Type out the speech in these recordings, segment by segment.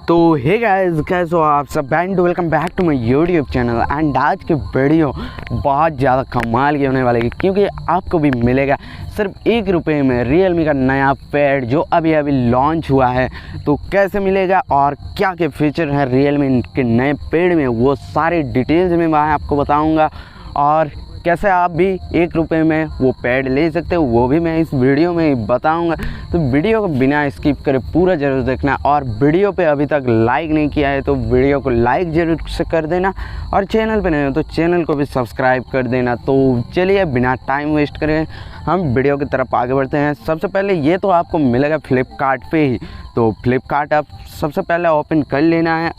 तो hey guys कैसे हो आप सब and welcome back to my YouTube channel. And आज की वीडियो बहुत ज़्यादा कमाल की होने वाली है क्योंकि आपको भी मिलेगा सिर्फ ₹1 में रियलमी का नया पैड जो अभी लॉन्च हुआ है। तो कैसे मिलेगा और क्या क्या फीचर है रियलमी के नए पैड में वो सारी डिटेल्स में मैं आपको बताऊँगा, और कैसे आप भी ₹1 में वो पैड ले सकते हो वो भी मैं इस वीडियो में बताऊंगा। तो वीडियो को बिना स्किप करे पूरा ज़रूर देखना, और वीडियो पे अभी तक लाइक नहीं किया है तो वीडियो को लाइक ज़रूर से कर देना, और चैनल पे नहीं हो तो चैनल को भी सब्सक्राइब कर देना। तो चलिए बिना टाइम वेस्ट करें हम वीडियो की तरफ आगे बढ़ते हैं। सबसे पहले ये तो आपको मिलेगा फ्लिपकार्ट पे ही, तो फ्लिपकार्ट आप सबसे पहले ओपन कर लेना है,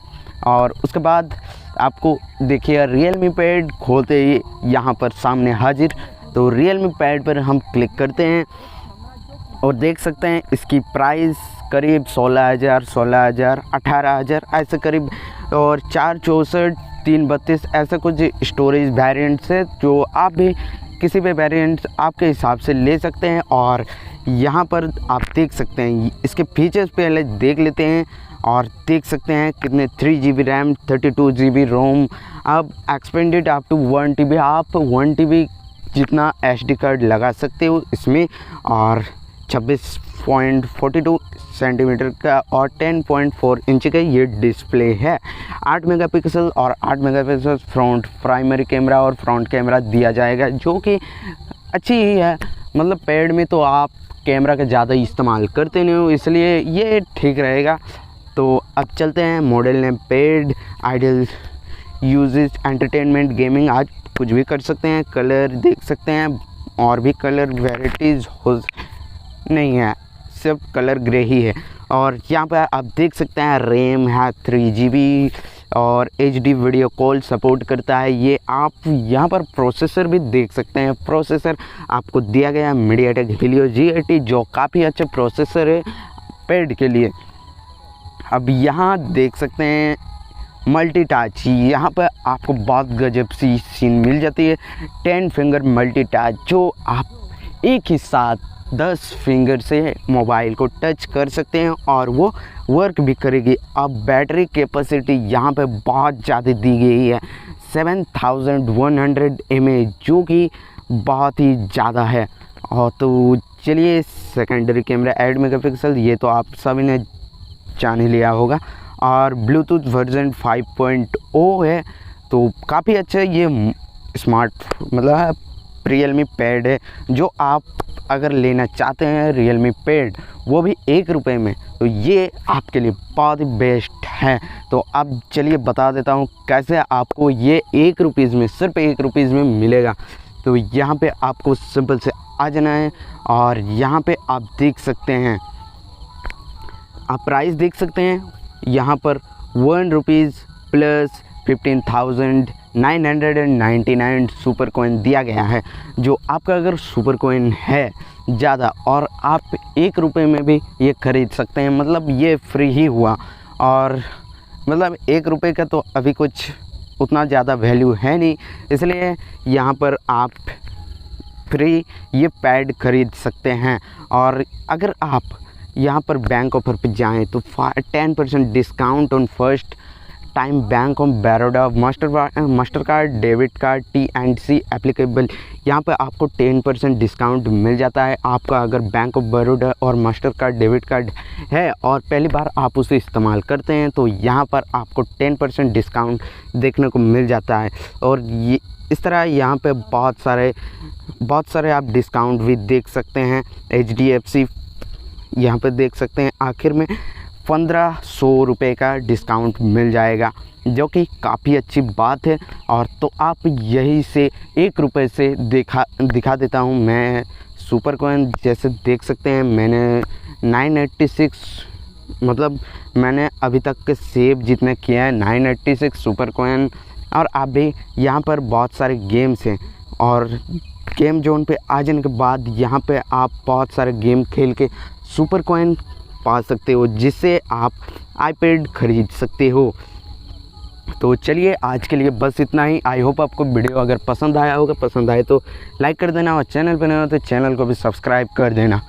और उसके बाद आपको देखिए रियलमी पैड खोलते ही यहाँ पर सामने हाजिर। तो रियलमी पैड पर हम क्लिक करते हैं और देख सकते हैं इसकी प्राइस करीब 16,000, 16,000, 18,000 ऐसे करीब, और 464, 332 ऐसे कुछ स्टोरेज वेरिएंट्स है जो आप भी किसी भी वेरिएंट आपके हिसाब से ले सकते हैं। और यहाँ पर आप देख सकते हैं इसके फीचर्स पहले देख लेते हैं, और देख सकते हैं कितने 3GB रैम, 32GB रोम, अब एक्सपेंडेड अप टू 1TB, आप 1TB जितना SD कार्ड लगा सकते हो इसमें, और 26.42 सेंटीमीटर का और 10.4 इंच का ये डिस्प्ले है। 8 मेगापिक्सल और 8 मेगापिक्सल फ्रंट प्राइमरी कैमरा और फ्रंट कैमरा दिया जाएगा, जो कि अच्छी ही है। मतलब पैड में तो आप कैमरा का ज़्यादा इस्तेमाल करते नहीं हो, इसलिए ये ठीक रहेगा। तो अब चलते हैं model name pad, ideal usages, entertainment, gaming, आज कुछ भी कर सकते हैं। कलर देख सकते हैं, और भी कलर वेराइटीज़ हो नहीं है, सिर्फ कलर ग्रे ही है। और यहाँ पर आप देख सकते हैं रैम है 3GB, और HD वीडियो कॉल सपोर्ट करता है ये। आप यहाँ पर प्रोसेसर भी देख सकते हैं, प्रोसेसर आपको दिया गया है मीडियाटेक हीलियो G80 जो काफ़ी अच्छा प्रोसेसर है पैड के लिए। अब यहाँ देख सकते हैं मल्टी टच, यहाँ पर आपको बहुत गजब सी सीन मिल जाती है। 10 फिंगर मल्टी टच जो आप एक ही साथ 10 फिंगर से मोबाइल को टच कर सकते हैं और वो वर्क भी करेगी। अब बैटरी कैपेसिटी यहाँ पे बहुत ज़्यादा दी गई है, 7100 mAh, जो कि बहुत ही ज़्यादा है। और तो चलिए सेकेंडरी कैमरा 8 मेगापिक्सल, ये तो आप सभी ने जान ही लिया होगा, और ब्लूटूथ वर्जन 5.0 है। तो काफ़ी अच्छा ये स्मार्ट मतलब रियलमी पैड है, जो आप अगर लेना चाहते हैं रियलमी पैड वो भी ₹1 में, तो ये आपके लिए बहुत ही बेस्ट है। तो अब चलिए बता देता हूँ कैसे आपको ये ₹1 में, सिर्फ ₹1 में मिलेगा। तो यहाँ पे आपको सिंपल से आ जाना है, और यहाँ पे आप देख सकते हैं, आप प्राइस देख सकते हैं यहाँ पर ₹1 प्लस 15,999 सुपर कॉइन दिया गया है। जो आपका अगर सुपर कॉइन है ज़्यादा और आप ₹1 में भी ये खरीद सकते हैं, मतलब ये फ्री ही हुआ। और मतलब ₹1 का तो अभी कुछ उतना ज़्यादा वैल्यू है नहीं, इसलिए यहाँ पर आप फ्री ये पैड खरीद सकते हैं। और अगर आप यहाँ पर बैंक ऑफर पे जाएं तो 10% discount on first time bank of Baroda master card, debit card, T&C applicable. यहाँ पर आपको 10% डिस्काउंट मिल जाता है। आपका अगर बैंक ऑफ बड़ौदा और मास्टर कार्ड, डेबिट कार्ड है और पहली बार आप उसे इस्तेमाल करते हैं तो यहाँ पर आपको 10% डिस्काउंट देखने को मिल जाता है। और ये इस तरह यहाँ पे बहुत सारे आप डिस्काउंट भी देख सकते हैं। HDFC यहाँ पर देख सकते हैं आखिर में ₹1,500 का डिस्काउंट मिल जाएगा, जो कि काफ़ी अच्छी बात है। और तो आप यही से ₹1 से दिखा देता हूँ मैं सुपर कॉइन। जैसे देख सकते हैं मैंने 986 मतलब मैंने अभी तक के सेव जितने किए हैं 986 सुपर कॉइन। और आप भी यहाँ पर बहुत सारे गेम्स हैं, और गेम जोन पे आ जाने के बाद यहाँ पे आप बहुत सारे गेम खेल के सुपर कॉइन पा सकते हो, जिससे आप आईपैड खरीद सकते हो। तो चलिए आज के लिए बस इतना ही। आई होप आपको वीडियो अगर पसंद आया होगा, पसंद आए तो लाइक कर देना, और चैनल पर नए हो तो चैनल को भी सब्सक्राइब कर देना।